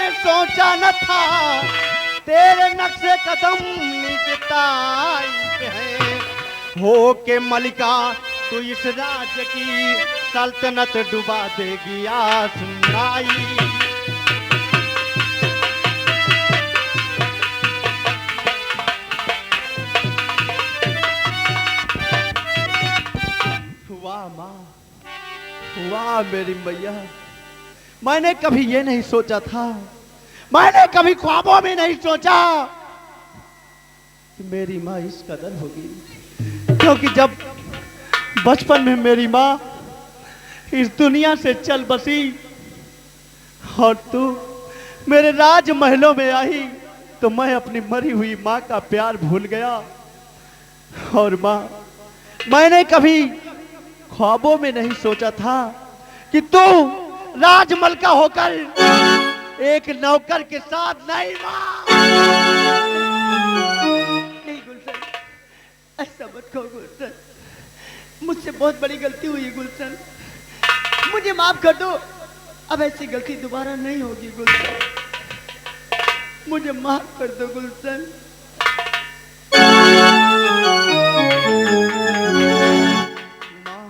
मैंने सोचा न था तेरे नक्शे कदम निजताई पे है। हो के मलिका तू इस राज्य की सल्तनत डुबा देगी आसमाई। वाह माँ, वाह मेरी मैया, मैंने कभी ये नहीं सोचा था, मैंने कभी ख्वाबों में नहीं सोचा कि मेरी माँ इस कदर होगी। क्योंकि जब बचपन में मेरी माँ इस दुनिया से चल बसी और तू मेरे राज महलों में आई तो मैं अपनी मरी हुई माँ का प्यार भूल गया। और माँ, मैंने कभी ख्वाबों में नहीं सोचा था कि तू राजमहल का होकर एक नौकर के साथ नहीं। माँ नहीं गुलशन, ऐसा मत कहो गुलशन, मुझसे बहुत बड़ी गलती हुई है गुलशन, मुझे माफ कर दो। अब ऐसी गलती दोबारा नहीं होगी गुलशन, मुझे माफ कर दो गुलशन। माँ,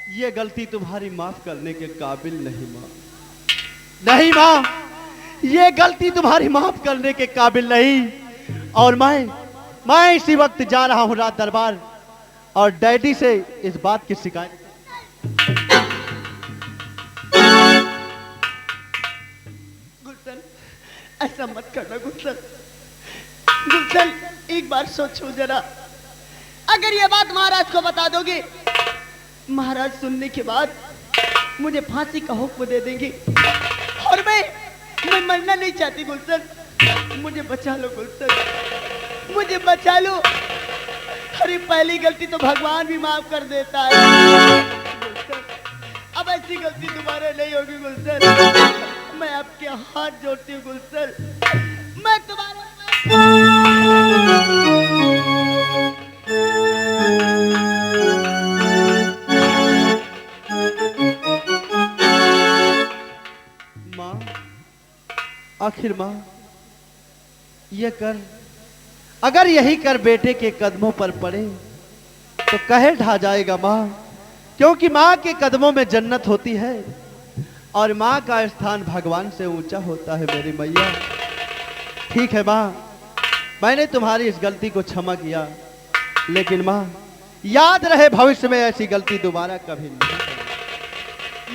ये गलती तुम्हारी माफ करने के काबिल नहीं माँ, नहीं माँ, ये गलती तुम्हारी माफ करने के काबिल नहीं। और मैं इसी वक्त जा रहा हूँ राज दरबार और डैडी से इस बात की शिकायत। गुलशन, ऐसा मत करना गुलशन, गुलशन एक बार सोचो जरा, अगर ये बात महाराज को बता दोगे, महाराज सुनने के बाद मुझे फांसी का हुक्म दे देंगे और मैं मरना नहीं चाहती गुलशन, मुझे बचा लो गुलशन, मुझे बचा लो। अरे पहली गलती तो भगवान भी माफ कर देता है गुलशन, अब ऐसी गलती दोबारा नहीं होगी गुलशन, मैं आपके हाथ जोड़ती हूँ गुलशन, मैं तुम्हारा माँ, आखिर माँ ये कर, अगर यही कर बेटे के कदमों पर पड़े तो कहे ढा जाएगा माँ, क्योंकि माँ के कदमों में जन्नत होती है और माँ का स्थान भगवान से ऊंचा होता है मेरी मैया। ठीक है माँ, मैंने तुम्हारी इस गलती को क्षमा किया, लेकिन माँ याद रहे भविष्य में ऐसी गलती दोबारा कभी नहीं।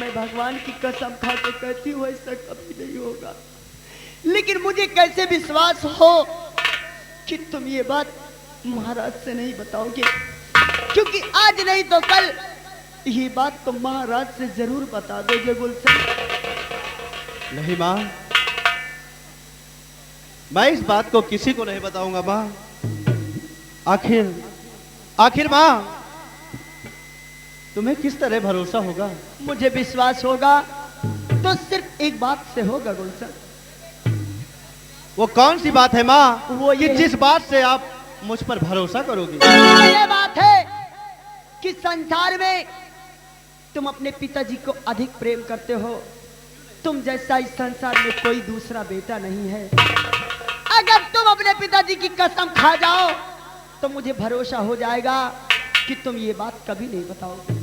मैं भगवान की कसम खा के कहती हूँ ऐसा कभी नहीं होगा, लेकिन मुझे कैसे विश्वास हो कि तुम ये बात महाराज से नहीं बताओगे, क्योंकि आज नहीं तो कल ये बात तो महाराज से जरूर बता दोगे गुलशन। नहीं माँ, मैं इस बात को किसी को नहीं बताऊंगा माँ। आखिर माँ, तुम्हें किस तरह भरोसा होगा? मुझे विश्वास होगा तो सिर्फ एक बात से होगा गुलशन। वो कौन सी बात है माँ वो कि ये जिस बात से आप मुझ पर भरोसा करोगी? ये बात है कि संसार में तुम अपने पिताजी को अधिक प्रेम करते हो, तुम जैसा इस संसार में कोई दूसरा बेटा नहीं है। अगर तुम अपने पिताजी की कसम खा जाओ तो मुझे भरोसा हो जाएगा कि तुम ये बात कभी नहीं बताओगे।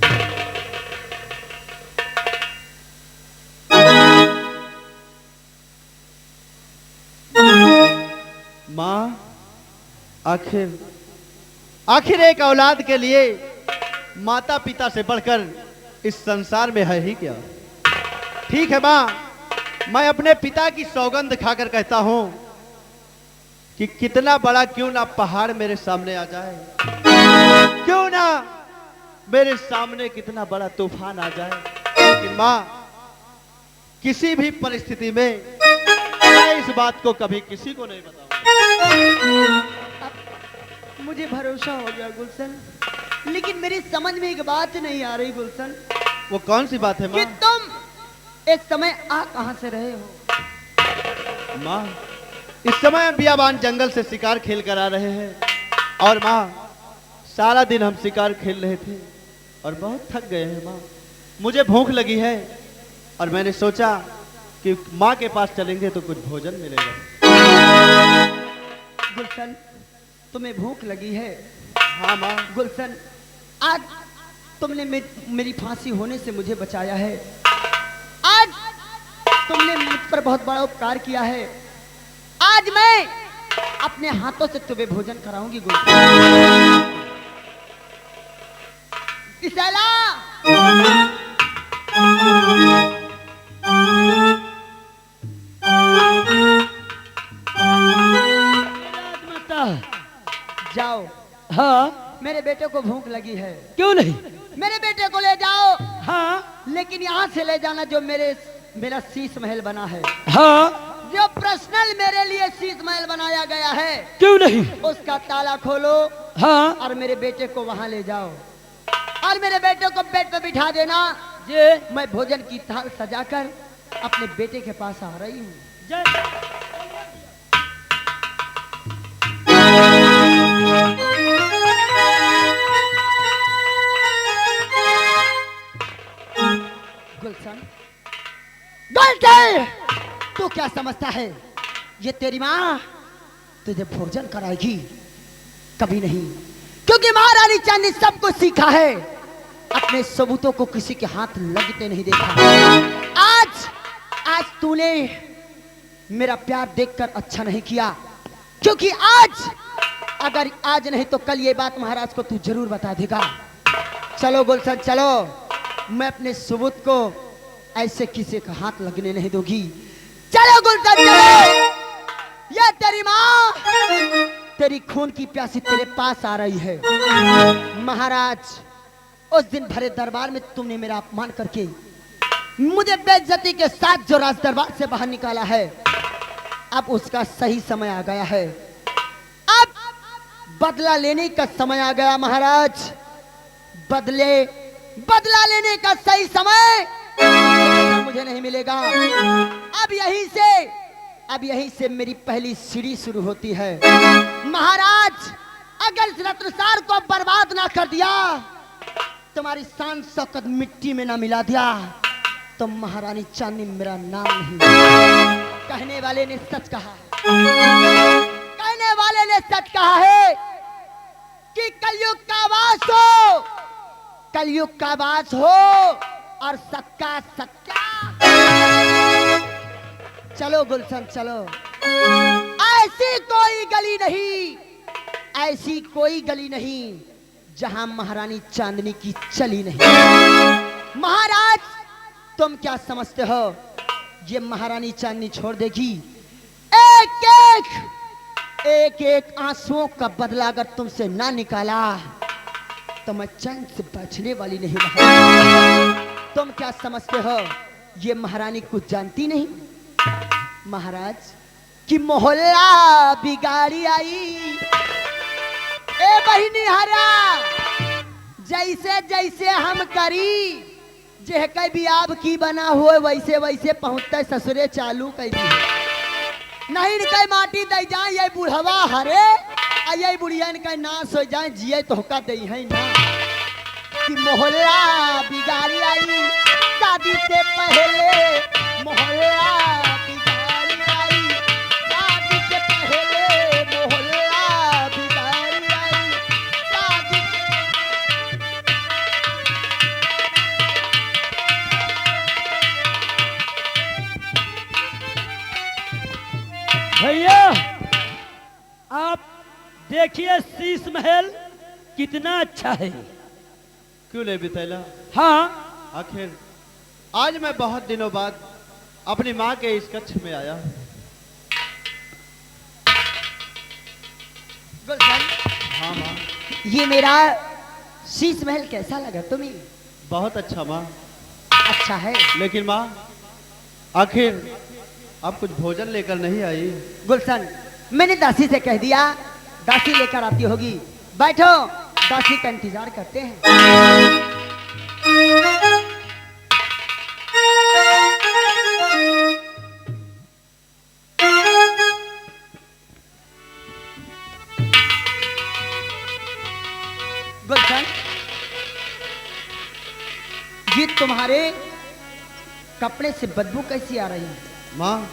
माँ, आखिर एक औलाद के लिए माता पिता से बढ़कर इस संसार में है ही क्या? ठीक है माँ, मैं अपने पिता की सौगंध खाकर कहता हूँ कि कितना बड़ा क्यों ना पहाड़ मेरे सामने आ जाए, क्यों ना मेरे सामने कितना बड़ा तूफान आ जाए, कि माँ किसी भी परिस्थिति में मैं इस बात को कभी किसी को नहीं बताऊंगा। मुझे भरोसा हो गया गुलशन, लेकिन मेरी समझ में एक बात नहीं आ रही गुलशन। वो कौन सी बात है कि माँ? तुम इस समय आ कहां से रहे हो? माँ, इस समय हम बियाबान जंगल से शिकार खेल कर आ रहे हैं और माँ सारा दिन हम शिकार खेल रहे थे और बहुत थक गए हैं माँ। मुझे भूख लगी है और मैंने सोचा कि माँ के पास चलेंगे तो कुछ भोजन मिलेगा। गुलशन, तुम्हें भूख लगी है? हाँ माँ। गुलशन, आज तुमने मेरी फांसी होने से मुझे बचाया है। आज तुमने मुझ पर बहुत बड़ा उपकार किया है। आज मैं अपने हाथों से तुम्हें भोजन कराऊंगी गुलशन। किसैला! जाओ। हाँ, मेरे बेटे को भूख लगी है। क्यों नहीं? मेरे बेटे को ले जाओ। हाँ लेकिन यहाँ से ले जाना जो मेरा शीश महल बना है, हाँ, जो पर्सनल मेरे लिए शीश महल बनाया गया है, क्यों नहीं? उसका ताला खोलो हाँ और मेरे बेटे को वहां ले जाओ और मेरे बेटे को बेड पे बिठा देना। जे मैं भोजन की थाल सजाकर अपने बेटे के पास आ रही हूँ। जय गुलशन, गुलशन, तू क्या समझता है ये तेरी माँ तुझे भोजन कराएगी? कभी नहीं, क्योंकि महारानी चांदनी सब कुछ सीखा है, अपने सबूतों को किसी के हाथ लगते नहीं देखा। आज तूने मेरा प्यार देखकर अच्छा नहीं किया, क्योंकि अगर आज नहीं तो कल ये बात महाराज को तू जरूर बता देगा। चलो गुलशन चलो, मैं अपने सबूत को ऐसे किसी का हाथ लगने नहीं दूंगी। चलो गुलशन चलो, ये तेरी माँ तेरी खून की प्यासी तेरे पास आ रही है। महाराज, उस दिन भरे दरबार में तुमने मेरा अपमान करके मुझे बेइज्जती के साथ जो राज दरबार से बाहर निकाला है, अब उसका सही समय आ गया है। अब बदला लेने का समय आ गया महाराज। बदला लेने का सही समय मुझे नहीं मिलेगा। अब यहीं से मेरी पहली सीढ़ी शुरू होती है। महाराज, अगर इस रत्नसार को बर्बाद ना कर दिया, तुम्हारी शान शौकत मिट्टी में ना मिला दिया, तो महारानी चांदनी मेरा नाम नहीं। कहने वाले ने सच कहा है, कहने वाले ने सच कहा है कि कलयुग का वास हो, कलयुग का वास हो और सच्चा सच्चा। चलो गुलशन चलो, ऐसी कोई गली नहीं जहां महारानी चांदनी की चली नहीं। महाराज, तुम क्या समझते हो ये महारानी चांदनी छोड़ देगी? एक एक आंसुओं का बदला अगर तुमसे ना निकाला तो मैं चैन से बचने वाली नहीं। तुम क्या समझते हो ये महारानी कुछ जानती नहीं? महाराज कि मोहल्ला बिगाड़ी आई, ए बहिनी हरा, जैसे जैसे हम करी जे कई भी आप की बना हुए वैसे वैसे पहुंचते ससुरे चालू कर दी। नहीं कई माटी दे जाए ये बुढ़वा हरे, ये बुढ़िया इनका नाश हो जाए, जिये तो होका दे है ना। कि मोहल्ला बिगाड़ी आई, शादी से पहले मोहल्ला बिगाड़ी आई, शादी से पहले मोहल्ला बिगाड़ी आई, शादी भैया, आप देखिए शीश महल कितना अच्छा है। क्यों ले बितैला? हाँ, आखिर आज मैं बहुत दिनों बाद अपनी माँ के इस कक्ष में आया। गुलशन, हाँ माँ। ये मेरा शीश महल कैसा लगा तुम्हें? बहुत अच्छा माँ। अच्छा है। लेकिन माँ, आखिर आप कुछ भोजन लेकर नहीं आई? गुलशन, मैंने दासी से कह दिया, दासी लेकर आती होगी। बैठो, दासी का इंतजार करते हैं। गुलशन, ये तुम्हारे कपड़े से बदबू कैसी आ रही है? माँ,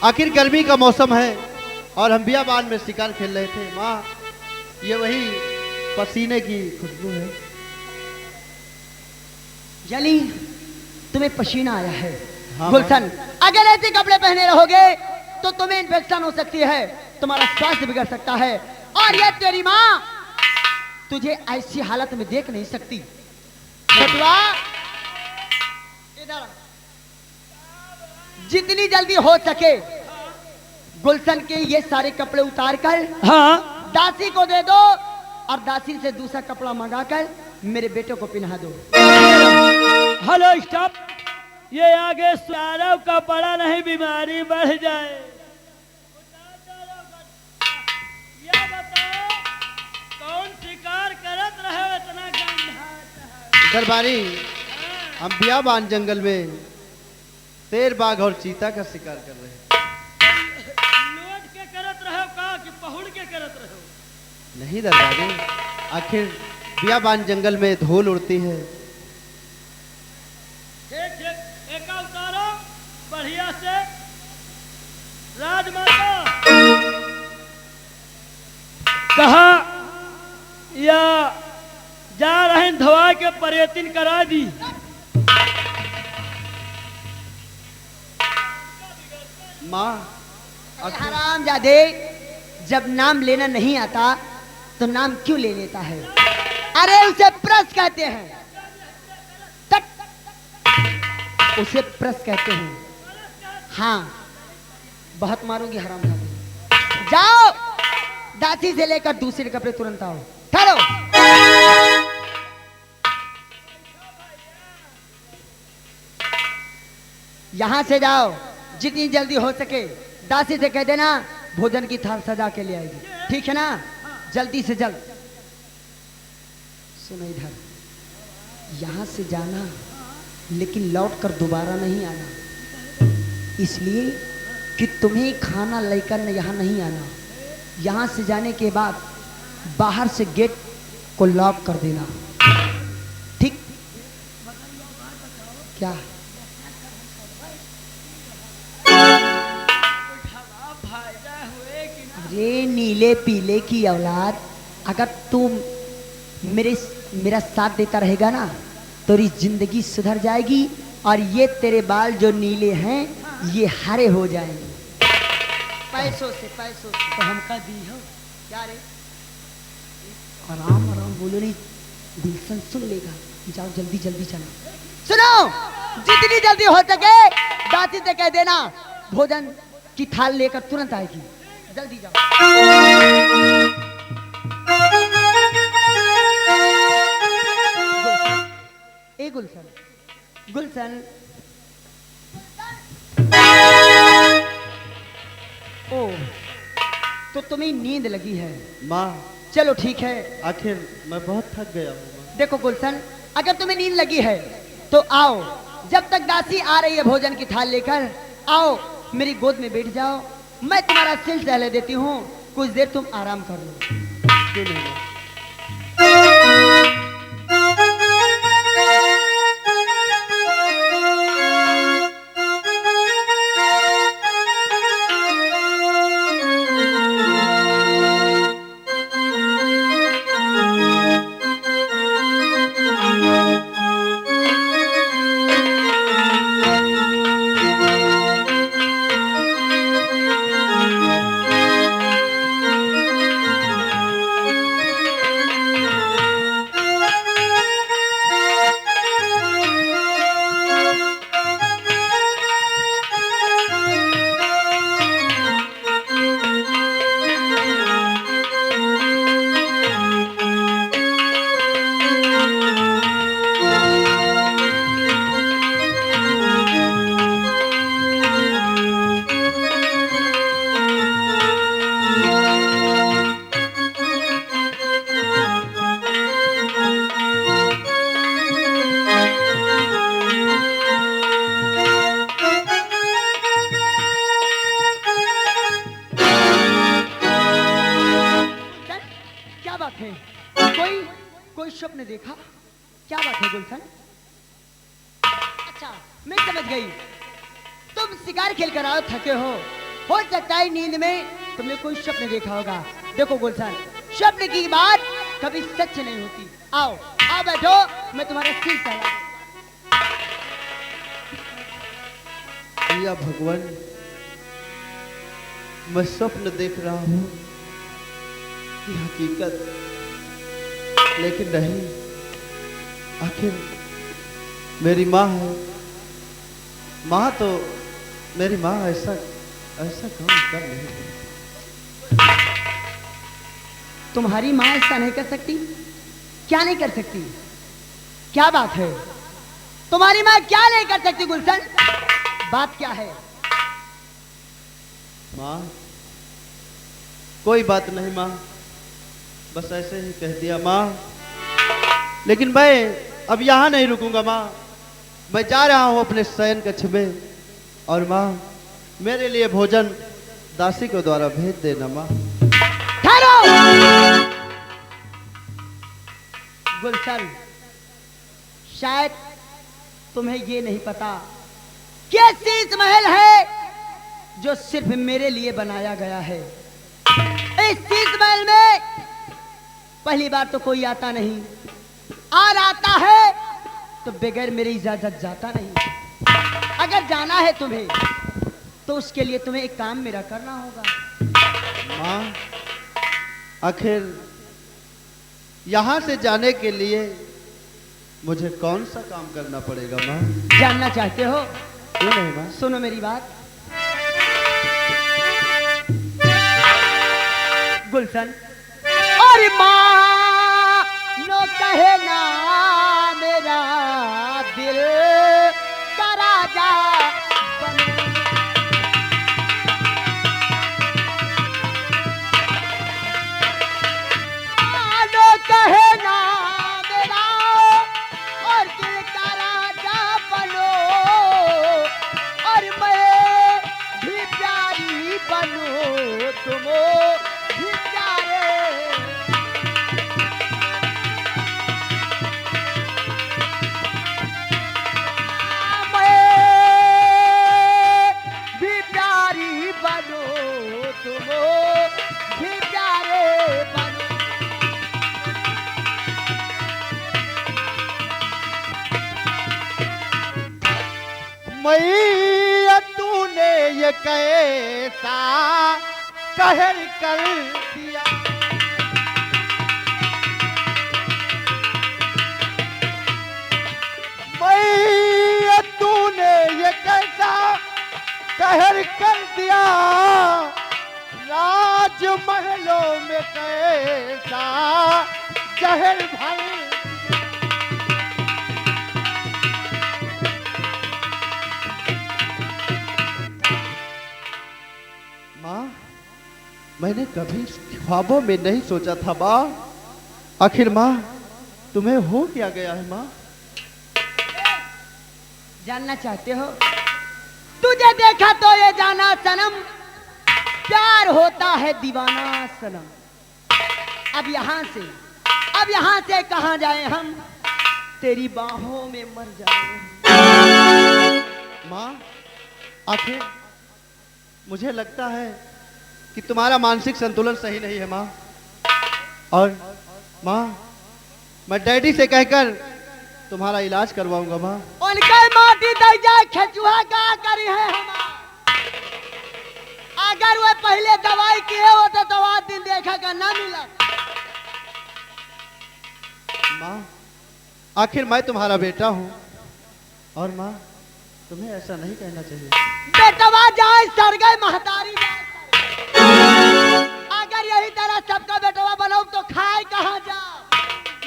आखिर गर्मी का मौसम है और हम बियाबान में शिकार खेल रहे थे। माँ, ये वही पसीने की खुशबू है। यानी तुम्हें पसीना आया है। हाँ, गुलशन, अगर ऐसे कपड़े पहने रहोगे तो तुम्हें इन्फेक्शन हो सकती है, तुम्हारा स्वास्थ्य बिगड़ सकता है, और ये तेरी माँ तुझे ऐसी हालत में देख नहीं सकती। बटुआ, इधर आ। जितनी जल्दी हो सके गुलशन के ये सारे कपड़े उतार कर हाँ दासी को दे दो, और दासी से दूसरा कपड़ा मंगाकर मेरे बेटे को पहना दो। हेलो स्टॉप, ये आगे सारा कपड़ा नहीं, बीमारी बढ़ जाए। ये बताओ कौन शिकार करत रहे इतना गंधा? दरबारी, हम बियाबान जंगल में शेर, बाघ और चीता का शिकार कर रहे हैं। लोट के करत रहो का कि पहुड़ के करत रहो? नहीं दरबारी, आखिर बियाबान जंगल में धूल उड़ती है। ठीक ठीक, एक उतारो बढ़िया से। राजमाता कहा या जा रहे हैं धवा के पर्यटन करा दी। माँ, हरामजादे, जब नाम लेना नहीं आता तो नाम क्यों ले लेता है? अरे उसे प्रस कहते हैं। तक उसे प्रस कहते हैं। हाँ, बहुत मारोगी हरामजादे। जाओ, दासी से लेकर दूसरे कपड़े तुरंत आओ। ठहरो। यहां से जाओ, जितनी जल्दी हो सके दासी से कह देना भोजन की थाल सजा के ले आएगी, ठीक है ना? जल्दी से जल्द। सुनो इधर, यहां से जाना लेकिन लौट कर दोबारा नहीं आना, इसलिए कि तुम्हें खाना लेकर यहाँ नहीं आना। यहां से जाने के बाद बाहर से गेट को लॉक कर देना, ठीक? क्या अरे नीले पीले की औलाद, अगर तुम मेरा साथ देता रहेगा ना तो तेरी जिंदगी सुधर जाएगी, और ये तेरे बाल जो नीले हैं ये हरे हो जाएंगे। पैसों से तो हमका दी हो क्या रे? आराम आराम बोलो, नहीं गुलशन सुन लेगा। जाओ जल्दी जल्दी चलो। सुनो, जितनी जल्दी हो सके दासी से कह देना भोजन की थाल लेकर तुरंत आएगी। जल्दी जाओ। ए गुलशन, गुलशन, ओ तो तुम्हें नींद लगी है? माँ, चलो ठीक है। आखिर मैं बहुत थक गया हूँ। देखो गुलशन, अगर तुम्हें नींद लगी है तो आओ, जब तक दासी आ रही है भोजन की थाल लेकर, आओ मेरी गोद में बैठ जाओ, मैं तुम्हारा सिर सहले देती हूँ, कुछ देर तुम आराम कर लो। क्यों नहीं माँ? कोई स्वप्न देखा? क्या बात है गुलशन? अच्छा, मैं समझ गई, तुम तुम शिकार खेल कर आओ, थके हो सकता है नींद में तुमने कोई स्वप्न देखा होगा। देखो गुलशन, स्वप्न की बात कभी सच नहीं होती। आओ आओ बैठो, मैं तुम्हारा सिर सहला या भगवान, मैं स्वप्न देख रहा हूं कि हकीकत, लेकिन नहीं, आखिर मेरी माँ है। माँ तो मेरी माँ ऐसा काम कर नहीं सकती। तुम्हारी माँ ऐसा नहीं कर सकती? क्या नहीं कर सकती? क्या बात है? तुम्हारी माँ क्या नहीं कर सकती गुलशन? बात क्या है? माँ, कोई बात नहीं माँ, बस ऐसे ही कह दिया माँ। लेकिन मैं अब यहाँ नहीं रुकूंगा माँ, मैं जा रहा हूँ अपने शयन कक्ष में। और माँ, मेरे लिए भोजन दासी को द्वारा भेज देना माँ। ठहरो गुलशन, शायद तुम्हें ये नहीं पता कि शीश महल है जो सिर्फ मेरे लिए बनाया गया है। इस शीश महल में पहली बार तो कोई आता नहीं, और आता है तो बगैर मेरी इजाजत जाता नहीं। अगर जाना है तुम्हें तो उसके लिए तुम्हें एक काम मेरा करना होगा। माँ, आखिर यहाँ से जाने के लिए मुझे कौन सा काम करना पड़ेगा माँ? जानना चाहते हो? क्यों नहीं माँ? सुनो मेरी बात गुलशन। और माँ नो कहे ना मेरा दिल का राजा बने। नो कहे ना मेरा और दिल का राजा बनो, और मैं भी प्यारी बनूं तुम भी प्यारे। मैं भी प्यारी बनूं तुम भी प्यारे बनो। मैया तूने ये कैसा कहर कर दिया, मैया तूने ये कैसा कहर कर दिया, राजमहलों में कैसा जहर भर। माँ, मैंने कभी ख्वाबों में नहीं सोचा था माँ। आखिर माँ, तुम्हें हो क्या गया है माँ? जानना चाहते हो? तुझे देखा तो ये जाना सनम, प्यार होता है दीवाना सनम। अब यहाँ से कहाँ जाए हम, तेरी बाहों में मर जाए। माँ, आखिर मुझे लगता है कि तुम्हारा मानसिक संतुलन सही नहीं है माँ। और माँ, मैं डैडी से कहकर तुम्हारा इलाज करवाऊंगा माँ। उनके माटी दे जाए खेचुआ का करी है हमारा। अगर वो पहले दवाई किए हो तो दवा दिन देखा का ना मिला। माँ, आखिर मैं तुम्हारा बेटा हूँ, और माँ, तुम्हें ऐसा नहीं कहना चाहिए। बेटवा जाए सर गए महतारी जाए। अगर यही तरह सबका बेटवा बनाओ तो खाए कहाँ जा,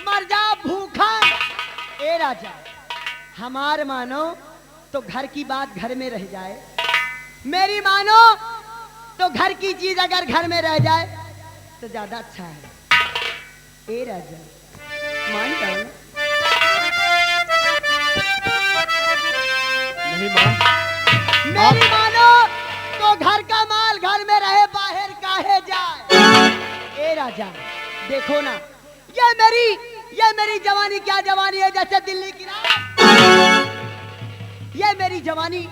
मर जा भूखा। ए राजा, हमार मानो तो घर की बात घर में रह जाए, मेरी मानो तो घर की चीज अगर घर में रह जाए तो ज्यादा अच्छा है। ए राजा, मान जाओ। नहीं माँ, मेरी मानो तो घर का माल घर में रहे, बाहर काहे जाए। ए राजा, देखो ना, ये मेरी जवानी क्या जवानी है, जैसे दिल्ली की रात। ये मेरी जवानी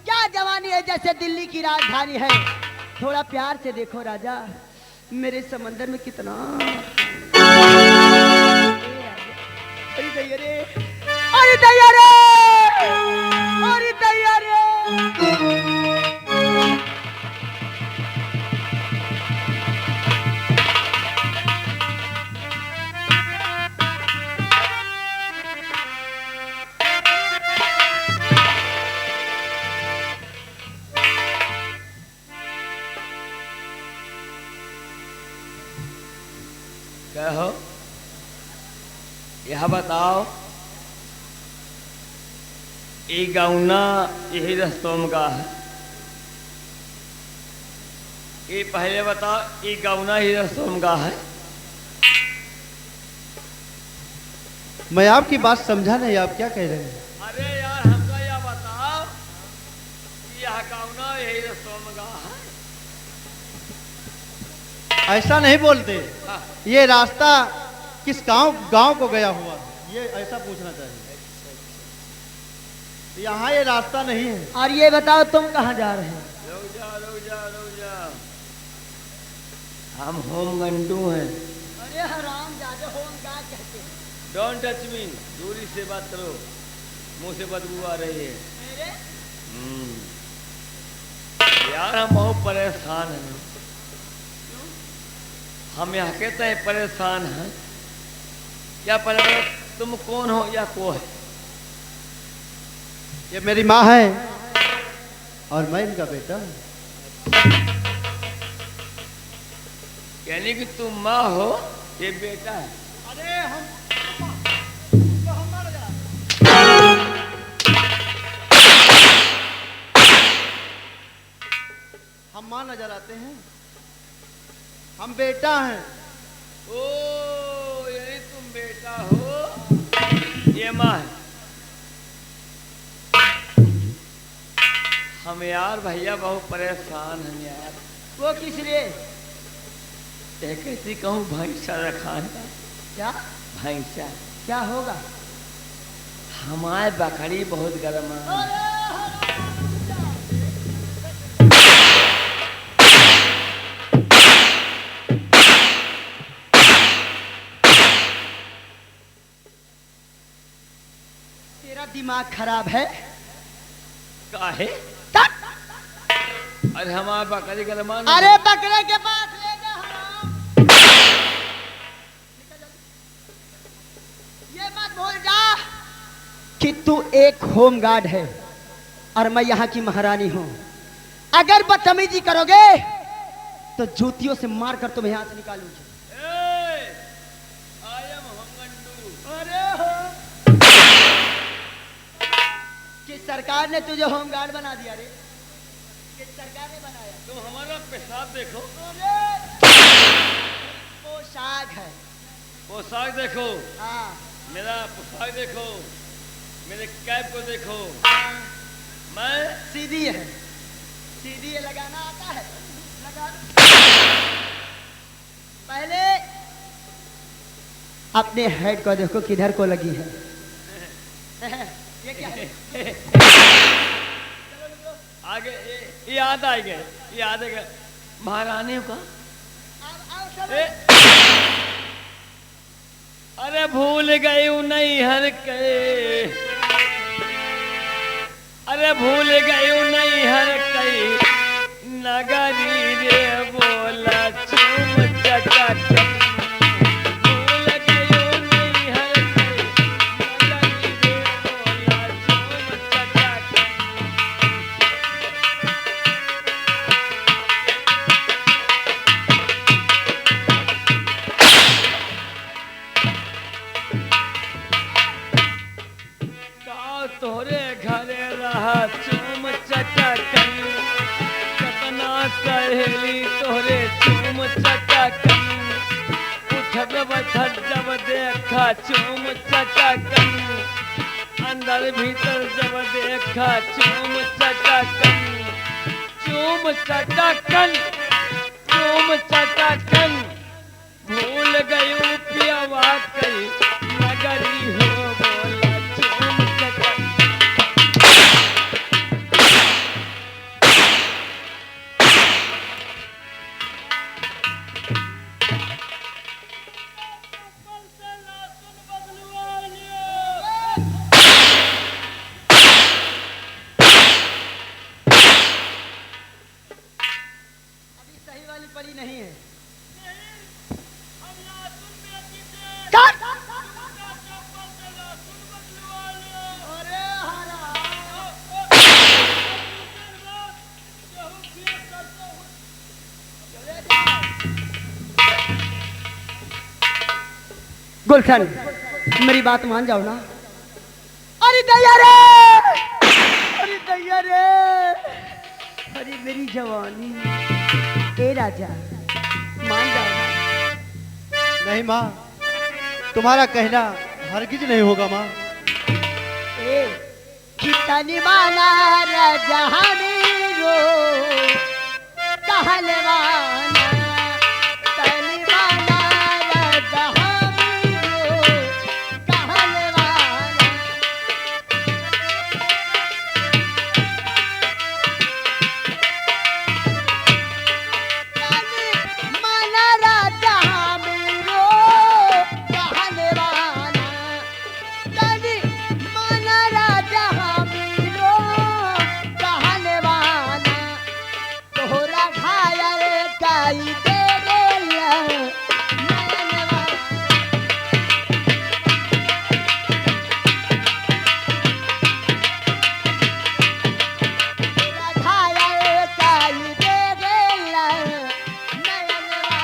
क्या क्या जवानी है, जैसे दिल्ली की राजधानी है। थोड़ा प्यार से देखो राजा, मेरे समंदर में कितना। अरे दैया रे, अरे दैया रे, अरे दैया रे। कहो, यह बताओ, ये गौना यही रस्तों का है? ये पहले बताओ, ये गौना ही रस्तों का है? मैं आपकी बात समझा नहीं, आप क्या कह रहे हैं? अरे यार, हमको यह बताओ, यह गौना यही रस्तों का है? ऐसा नहीं बोलते। हाँ। ये रास्ता किस गांव को गया हुआ है, ये ऐसा पूछना चाहिए। यहाँ ये रास्ता नहीं है। और ये बताओ तुम कहाँ जा रहे हो? रुक जा, रुक जा, रुक जा। हम होम गंडू हैं। अरे हराम जादे होम क्या कहते हैं? डोंट टच मी, दूरी से बात करो, मुंह से बदबू आ रही है। मेरे यार हम बहुत परेशान हैं। हम यहाँ कहते हैं परेशान हैं, क्या पता तुम कौन हो या को है? ये मेरी माँ है और मैं इनका बेटा हूँ। यानी कि तुम माँ हो, ये बेटा है। अरे हम माँ नजर आते हैं, हम बेटा हैं। ओ, यही तुम बेटा हो, ये माँ है। हम यार भैया बहुत परेशान हैं यार। वो किस लिए? एक कैसी कहूँ, भैंसा रखा है। क्या भैंसा क्या होगा? हमारे बकरी बहुत गर्म है। तेरा दिमाग खराब है? काहे? अरे हमारा बकरी गलमान। अरे बकरे के पास ले जा हराम। ये मत भूल जा कि तू एक होम गार्ड है और मैं यहाँ की महारानी हूँ। अगर बदतमीजी करोगे तो जूतियों से मारकर तुम्हें यहाँ से निकालूंगी। किस सरकार ने तुझे होम गार्ड बना दिया रे? किस सरकार ने बनाया? तुम हमारा पेशाब देखो। पोशाक है। पोशाक देखो, हाँ मेरा पोशाक देखो, मेरे कैप को देखो। मैं सीधी है, सीधी है, लगाना आता है? लगा। पहले अपने हेड को देखो किधर को लगी है। ये क्या है? आगे ये याद आ गए, याद आ गए महारानी का। ए, अरे भूल गई नहीं हर के, अरे भूल गई नहीं हर कई नगरी रे बोला चुम चटक। भूल गई नहीं हर कई नगरी रे बोला चुम चटक। का तोरे घरे रहा चुम चटकन, कतना सहेली तोरे चुम चटकन। उठब बैठब जब देखा चुम चटकन, अंदर भीतर जब देखा चुम चटकन। चुम चटकन, चुम चटकन। भूल गई पियावा कई नगरी हो बोला चुम चटकन। बड़ी नहीं है। अरे गुलशन, मेरी बात मान जाओ ना। अरे दैया रे, अरे दैया रे, अरे मेरी जवानी। ए राजा, मान जाओ ना। नहीं माँ, तुम्हारा कहना हरगिज नहीं होगा माँ। ए कितनी माना राजा रो कहले माना, तनी माना राजा रो कहले माना। तनी माना राजा रो कहले माना, तनी माना राजा रो कहले माना। तोहरा घायल काई दे देला नयनवा। तोहरा घायल काई दे देला नयनवा।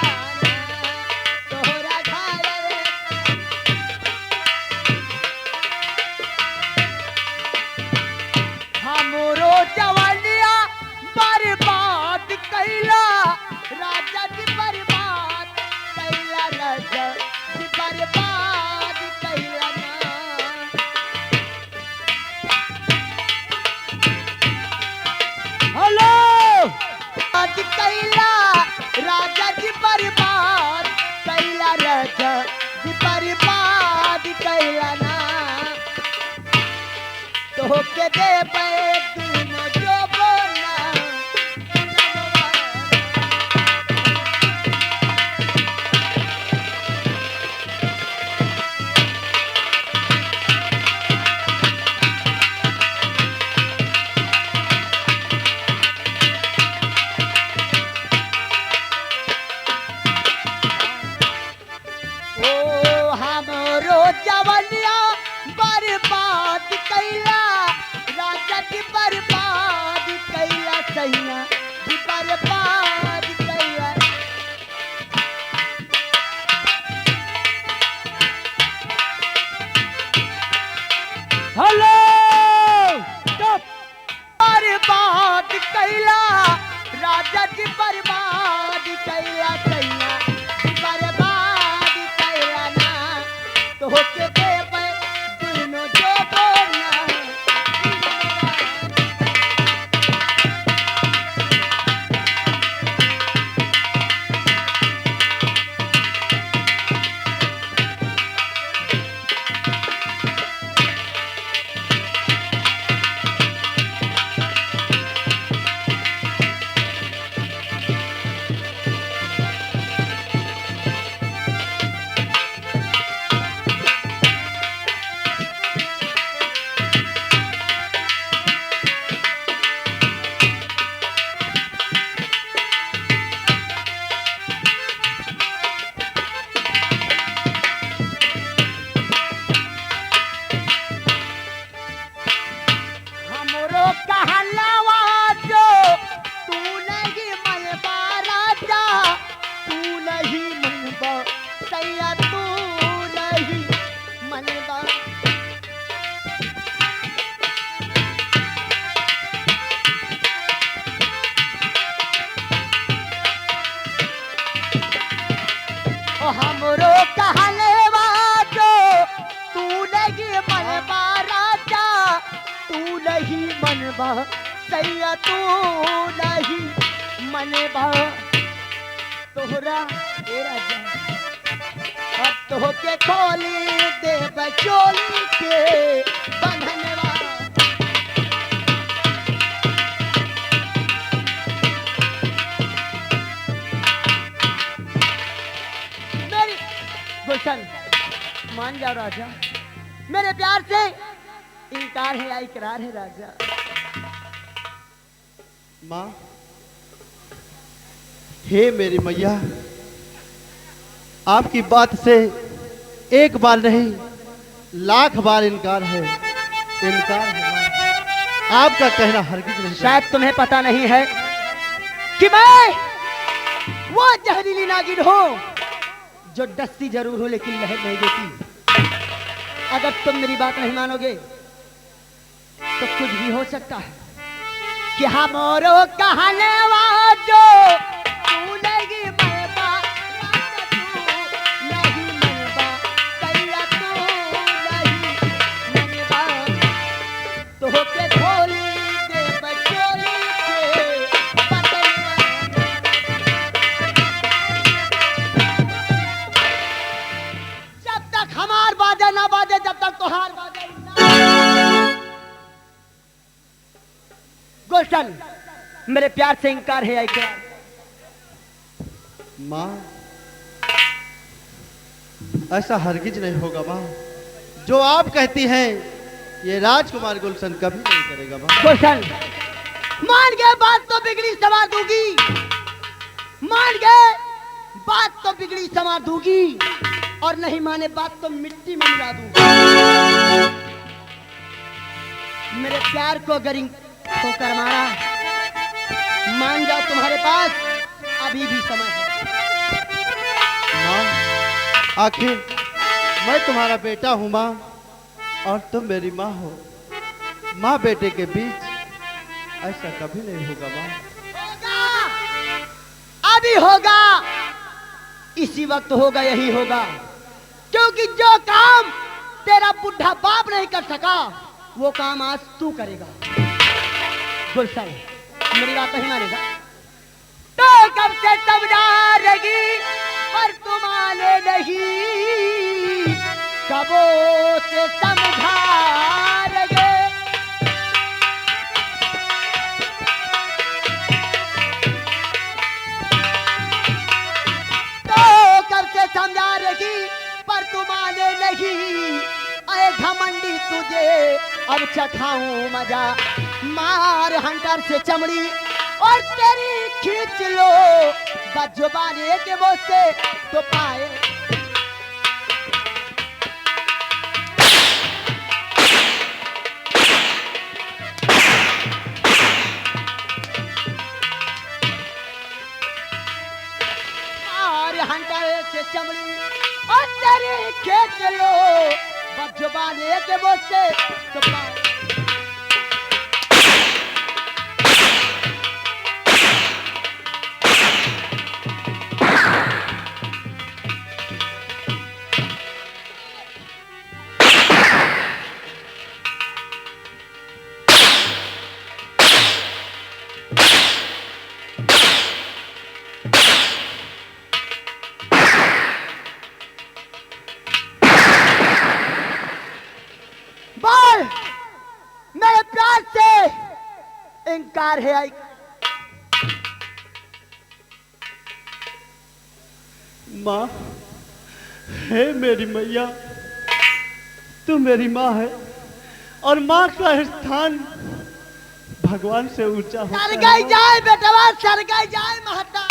तोहरा घायल हमरो जवानिया बर्बाद कैला राजा जी, बर्बाद कैला राजा जी, बर्बाद कैला ना। हेलो बर्बाद कैला राजा जी, बर्बाद कैला राजा जी, बर्बाद कैला ना। तो के दे पे तीनों जो बोला ओ हमरो जवनिया बर्बाद कैला राजा जी, बर्बाद कैला सैया जी, बर्बाद कैला। Hello stop. बर्बाद कैला राजा जी, बर्बाद कैला सैया जी, बर्बाद कैला ना। तो के दे पे तीनों जो बोला हमरो कहलवा जो तू नहीं मनबा राजा, तू नहीं मनबा सैया, तू नहीं मनबा। ओ हमरो कहलवा जो तू नहीं मनबा राजा, तू नहीं मनबा सैया, तू नहीं मनबा। तोहरा ए राजा अब तो के खोली दे बचोली के बंधनवा। मेरी गुलशन, मान जाओ राजा, मेरे प्यार से इनकार है या इकरार है राजा? माँ, हे मेरी मैया, आपकी बात से एक बार नहीं लाख बार इनकार है, इनकार है माँ। आपका कहना हरगिज नहीं। शायद तुम्हें पता नहीं है कि मैं वो जहरीली नागिन हूं जो डसती जरूर हूं लेकिन लहर नहीं देती। अगर तुम मेरी बात नहीं मानोगे तो कुछ भी हो सकता है कि हमारो कहने वाजो तू लगी मैबा तू नहीं मनबा कैया तू नहीं मनबा तो के खोली दे बचोली के बटनवा। जब तक हमार बाजे ना बाजे जब तक तोहार बाजे ना। गुलशन मेरे प्यार से इनकार है क्या? माँ ऐसा हरगिज नहीं होगा माँ। जो आप कहती हैं ये राजकुमार गुलशन कभी नहीं करेगा माँ। गुलशन मान गए बात तो बिगड़ी संवार दूंगी, मान गए बात तो बिगड़ी संवार दूंगी और नहीं माने बात तो मिट्टी में मिला दूंगी। मेरे प्यार को गरिंग ठोकर मारा, मान जाओ तुम्हारे पास अभी भी समय है। माँ आखिर मैं तुम्हारा बेटा हूँ माँ और तुम मेरी माँ हो। माँ बेटे के बीच ऐसा कभी नहीं होगा माँ। होगा, अभी होगा, इसी वक्त होगा, यही होगा। क्योंकि जो काम तेरा बुढ़ा बाप नहीं कर सका वो काम आज तू करेगा। गुलशन मेरी बात नहीं मानेगा तो कब से समझा रही पर तुम आने नहीं, कबों से समझा रहे। तो कब से समझा रही पर तुम आने नहीं। अरे घमंडी तुझे अब चखाऊं मजा, मार हंटर से चमड़ी और तेरी खींच लो बजुबाने के वो से तो पाए। मार हंटर से चमड़ी और तेरी खींच लो बजुबाने के वो से तो पाए। मेरे प्यार से इनकार है आई। माँ हे मेरी मैया, तू मेरी माँ है और माँ का स्थान भगवान से ऊंचा होता है। सरगाई जाए बेटवा, सरगाई जाए महता।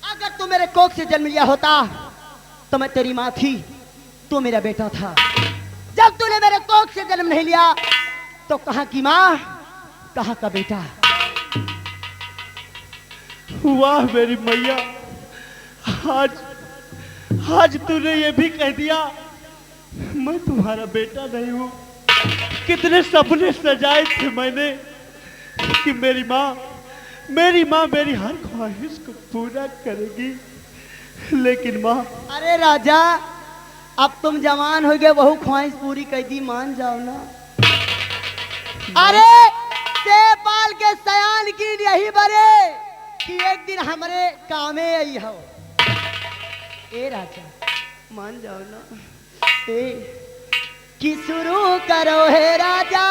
अगर तू मेरे कोख से जन्म लिया होता तो मैं तेरी माँ थी, तू मेरा बेटा था। जब तूने मेरे कोख से जन्म नहीं लिया तो कहाँ की माँ कहाँ का बेटा। वाह मेरी मैया, आज तूने ये भी कह दिया मैं तुम्हारा बेटा नहीं हूँ। कितने सपने सजाए थे मैंने कि मेरी माँ मेरी हर ख्वाहिश को पूरा करेगी, लेकिन माँ। अरे राजा, अब तुम जवान हो गए, वहू ख्वाहिश पूरी कर दी, मान जाओ ना। अरे से पाल के सयान की यही बरे कि एक दिन हमारे कामे आई हो। ए राजा मान जाओ ना। ए कि शुरू करो हे राजा,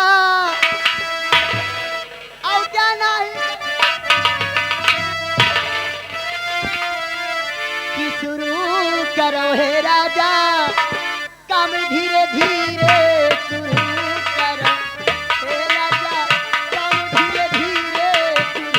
और क्या नहीं कि शुरू करो हे राजा, काम धीरे धीरे शुरू करो हे राजा, काम धीरे धीरे शुरू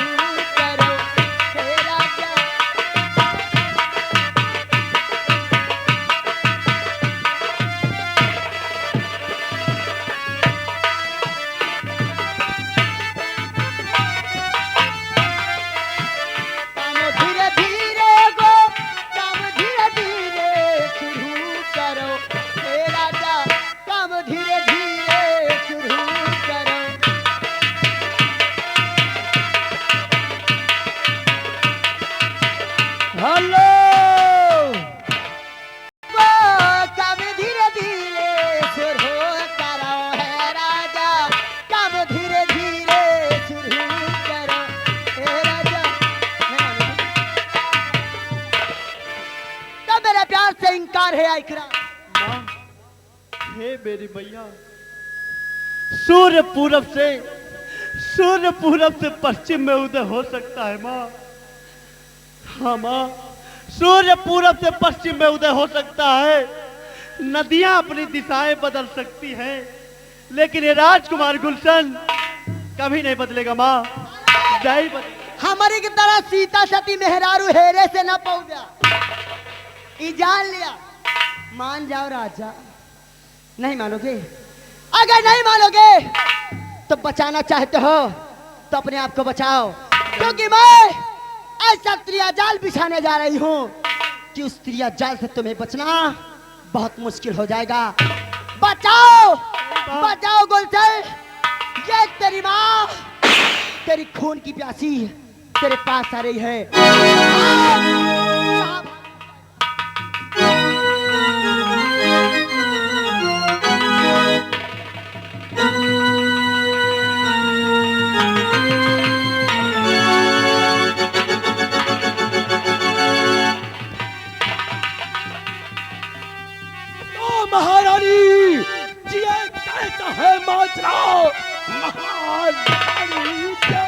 धीरे धीरे शुरू करो। हेलो वो काम धीरे धीरे शुरू करो है राजा, काम धीरे धीरे शुरू करो है राजा। तब मेरे प्यार से इनकार है इकरार। माँ, हे मेरी मैया, सूर्य पूरब से पश्चिम में उदय हो सकता है माँ। हाँ माँ, सूर्य पूरब से पश्चिम में उदय हो सकता है, नदियां अपनी दिशाएं बदल सकती हैं, लेकिन ये राजकुमार गुलशन कभी नहीं बदलेगा माँ, नहीं बदलेगा। हमारी की तरह सीता सती मेहरारू हेरे से न पहुंचा, ई जान लिया। मान जाओ राजा। नहीं मानोगे? अगर नहीं मानोगे तो बचाना चाहते हो तो अपने आप को बचाओ, क्योंकि मैं ऐसा त्रिया जाल बिछाने जा रही हूँ कि उस त्रिया जाल से तुम्हें बचना बहुत मुश्किल हो जाएगा। बचाओ बचाओ गुलशन, ये तेरी माँ तेरी खून की प्यासी तेरे पास आ रही है। महारानी जी, ये कैसा है माजरा? महारानी कैसा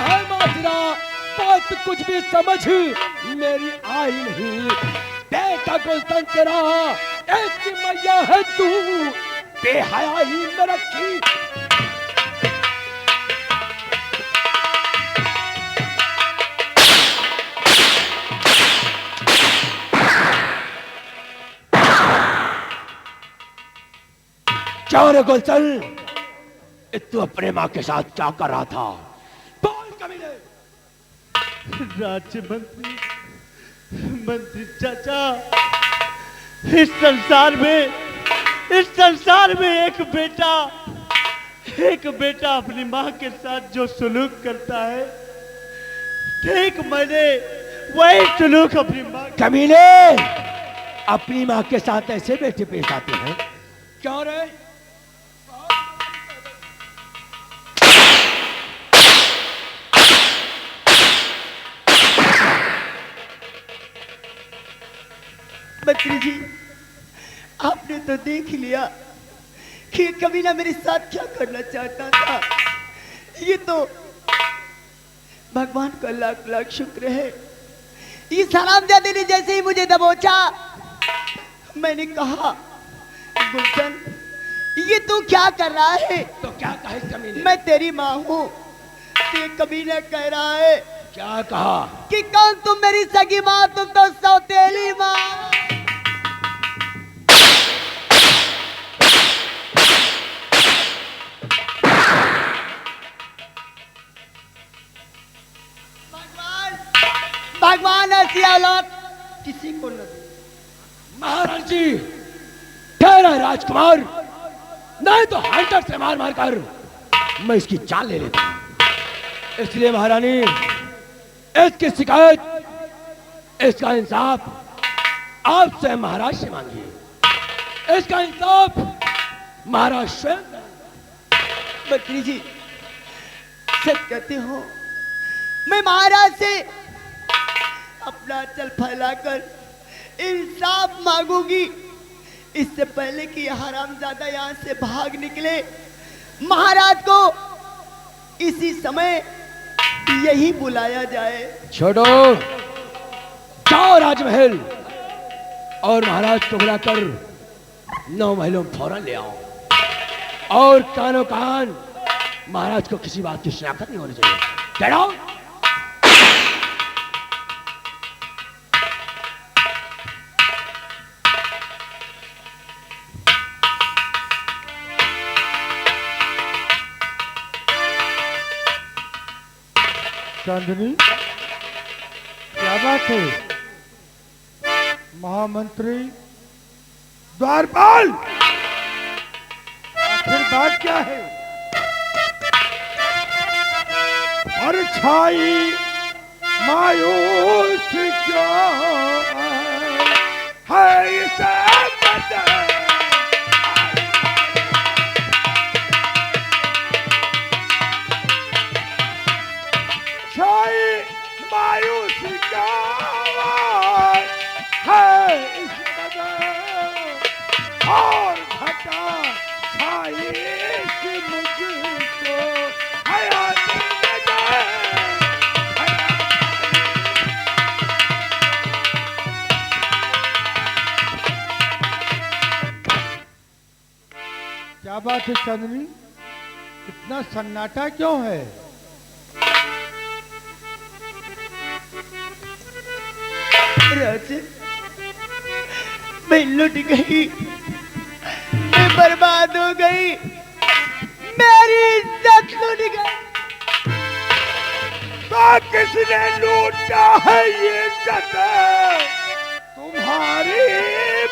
है माजरा? बात कुछ भी समझ मेरी आई नहीं। बेटा गुलशन तेरा एक मैया है, तू बेहयाई में रखी। क्या रे गुलशन, तू अपने माँ के साथ क्या कर रहा था? बोल कमीने। राज्य मंत्री चाचा, इस संसार में एक बेटा अपनी माँ के साथ जो सुलूक करता है, ठीक मैंने वही सुलूक अपनी माँ। कमीने, अपनी माँ के साथ ऐसे बेटे पेश आते हैं? क्यों रे? मंत्री जी, आपने तो देख लिया कि कभी ना मेरे साथ क्या करना चाहता था। ये तो भगवान का लाख लाख शुक्र है। ये सलाम दादी ने जैसे ही मुझे दबोचा, मैंने कहा गुलशन ये तू क्या कर रहा है? तो क्या कहे कमीने? मैं तेरी माँ हूँ। ये कमीना कह रहा है। क्या कहा? कि कौन तुम मेरी सगी माँ, तुम तो सौतेली माँ। भगवान ऐसी औलाद किसी को न दे। महाराज जी, ठहरा राजकुमार, नहीं तो हंटर से मार मार कर मैं इसकी जान ले लेता हूं। इसलिए महारानी, इसकी शिकायत, इसका इंसाफ आपसे महाराज से मांगिए। इसका इंसाफ महाराज स्वयं। मंत्री जी, सच कहते हो, मैं महाराज से अपना चल फैलाकर इंसाफ मांगूंगी। इससे पहले कि यह हरामजादा यहाँ से भाग निकले, महाराज को इसी समय यही बुलाया जाए। छोड़ो, जाओ राजमहल और महाराज को बुलाकर 9 महलों में फौरन ले आओ, और कानो कान महाराज को किसी बात की शिकायत नहीं होनी चाहिए। चढ़ाओ। चांदनी, क्या बात है महामंत्री द्वारपाल, आखिर बात क्या है? और छाई मायूस क्यों है इसे बता। छाई मायूस क्यों है इस कदर और घटा छाई कि मुझको हयात न जाए। क्या बात है चांदनी, इतना सन्नाटा क्यों है? राजन, मैं लुट गई, मैं बर्बाद हो गई, मेरी इज्जत लुट गई। तो किसने लूटा है ये इज्जत? तुम्हारी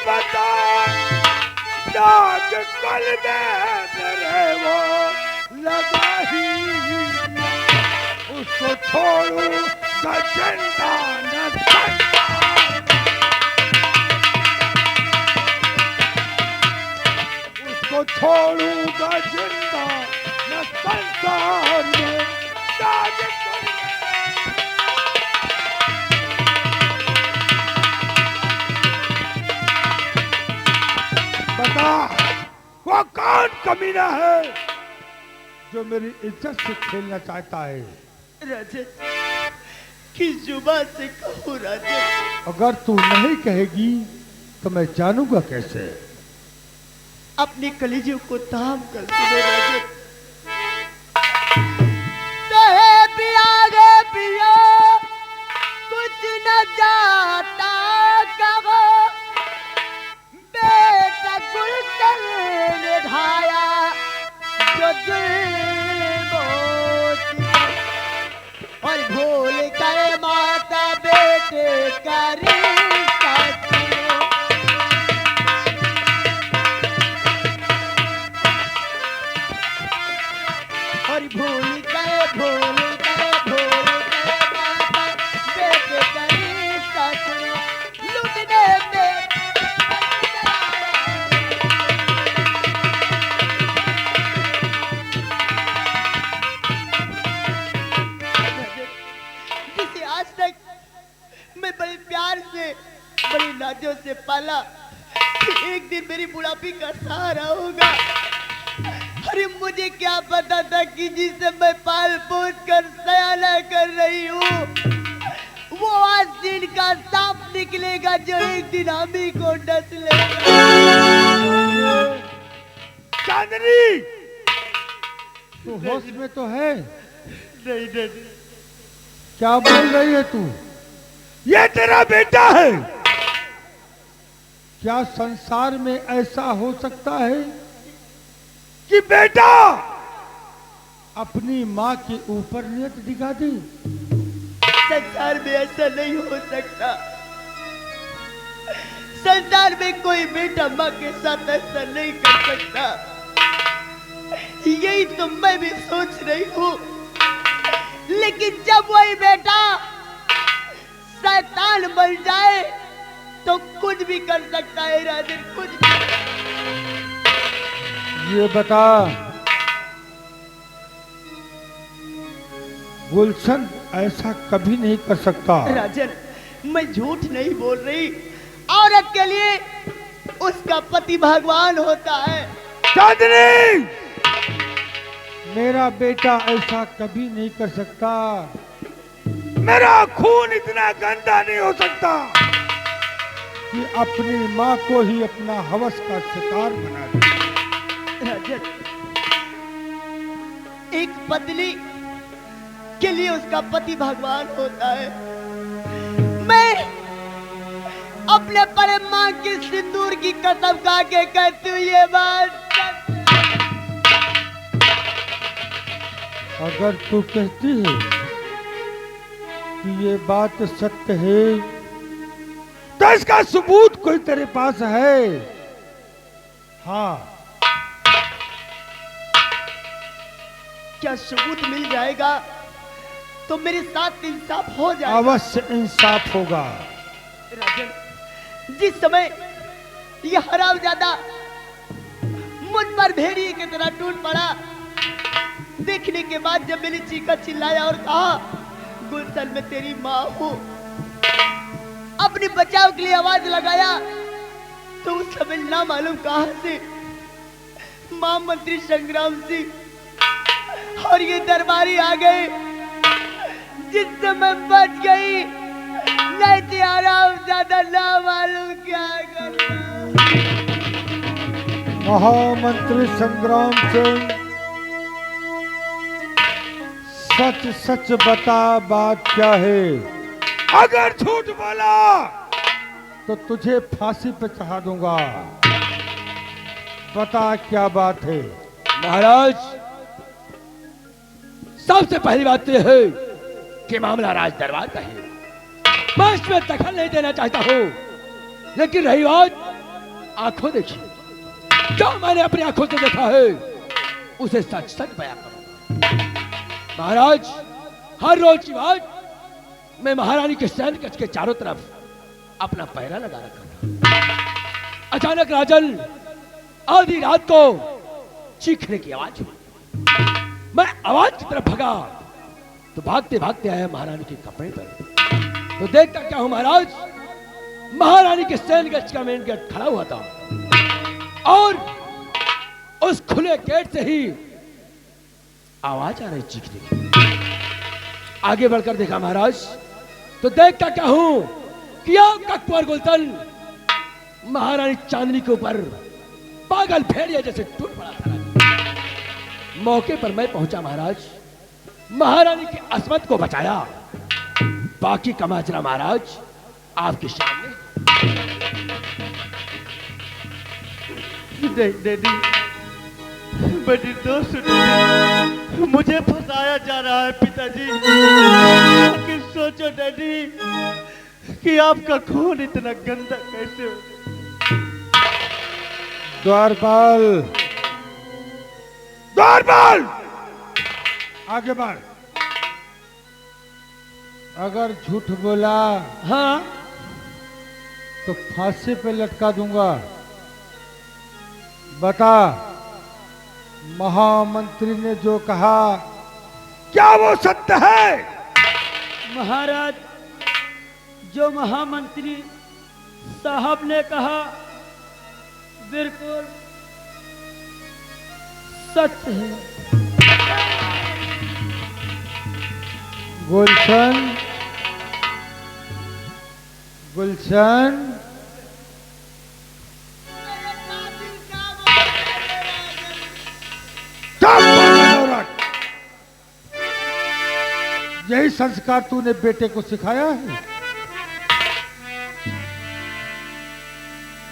बता। दाग कल में मेरे वो लगा ही, उसको छोड़ूंगा जिंदा न संसार, उसको छोड़ूंगा जिंदा न संसार में। दाग कल में बता, वो कौन कमीना है जो मेरी इज्जत से खेलना चाहता है? राजन, किस जुबान से कहूँ राजन? अगर तू नहीं कहेगी तो मैं जानूंगा कैसे? अपने कलेजों को थाम कर सुनो राजन। कहे पिया गे पिया, कुछ न जाता कहो, बेटा गुलशन ने ढाया जो जुल्मों और भूल कर माता बेटे का रिश्ता सुनो। और भूल गए माता बेटे का रिश्ता सुनो। लुटने में जिसे आज तक मैं बड़े प्यार से, बड़ी नाजों से पाला, कि एक दिन मेरी बुढ़ापी का सहारा होगा। अरे मुझे क्या पता था कि जिसे मैं पाल पोस कर सयाना कर रही हूँ, वो आज दिन का सांप निकलेगा जो एक दिन हम ही को डस लेगा। चांदनी, तू होश में तो है? नहीं नहीं, क्या बोल रही है तू? ये तेरा बेटा है? क्या संसार में ऐसा हो सकता है कि बेटा अपनी माँ के ऊपर नियत दिखा दे? संसार में ऐसा नहीं हो सकता। संसार में कोई बेटा माँ के साथ ऐसा नहीं कर सकता। यही तो मैं भी सोच रही हूँ, लेकिन जब वही बेटा शैतान बन जाए तो कुछ भी कर सकता है राजन, कुछ भी। ये बता, गुलशन ऐसा कभी नहीं कर सकता। राजन, मैं झूठ नहीं बोल रही। औरत के लिए उसका पति भगवान होता है। चांदनी, मेरा बेटा ऐसा कभी नहीं कर सकता। मेरा खून इतना गंदा नहीं हो सकता कि अपनी माँ को ही अपना हवस का शिकार बना दे। राजन, एक पत्नी के लिए उसका पति भगवान होता है। मैं अपने परे माँ की सिंदूर की कसम खा के कहती हूँ ये बात। अगर तू कहती है कि ये बात सत्य है तो इसका सबूत कोई तेरे पास है? हाँ। क्या सबूत मिल जाएगा तो मेरे साथ इंसाफ हो जाएगा? अवश्य इंसाफ होगा। राजन, जिस समय ये हरामजादा मुझ पर भेड़िए की तरह टूट पड़ा, देखने के बाद जब मैंने चीखा चिल्लाया और कहा गुलशन में तेरी माँ हूं, अपने बचाव के लिए आवाज लगाया, तो उस समय ना मालूम कहां से महामंत्री संग्राम सिंह और ये दरबारी आ गए, जिससे मैं बच गई, नहीं थी आराम ज्यादा ना मालूम क्या करना। महामंत्री संग्राम सिंह, सच सच बता बात क्या है? अगर झूठ बोला तो तुझे फांसी पे चढ़ा दूंगा। बता क्या बात है? महाराज, सबसे पहली बात तो यह है कि मामला राज दरबार का है। मैं इसमें दखल नहीं देना चाहता हूं, लेकिन रही बात आंखों देखी, जो मैंने अपनी आंखों से देखा है उसे सच सच बयां करूंगा। महाराज, हर रोज की बात मैं महारानी के सैन्य कक्ष के चारों तरफ अपना पहरा लगा रखा था। अचानक राजन आधी रात को चीखने की आवाज हुई। मैं आवाज की तरफ भागा तो भागते भागते आया महारानी के कपड़े पर। तो देखता क्या हूं महाराज, महारानी के सैन्य कक्ष का मेन गेट खड़ा हुआ था और उस खुले गेट से ही आवाज आ रही चीखने की। आगे बढ़कर देखा महाराज तो देखता क्या हूं कि आपका कुंवर गुलशन महारानी चांदनी के ऊपर पागल भेड़िया जैसे टूट पड़ा था। मौके पर मैं पहुंचा महाराज, महारानी की असमत को बचाया। बाकी का माजरा महाराज आपके सामने। डैडी, बड़ी दोस्त, मुझे फंसाया जा रहा है पिताजी। आखिर सोचो डैडी कि आपका खून इतना गंदा कैसे हो? द्वारपाल, द्वारपाल, आगे बढ़। अगर झूठ बोला हाँ, तो फांसी पे लटका दूंगा। बता, महामंत्री ने जो कहा क्या वो सत्य है? महाराज, जो महामंत्री साहब ने कहा बिल्कुल सच है। गुलशन, गुलशन, यही संस्कार तूने बेटे को सिखाया है?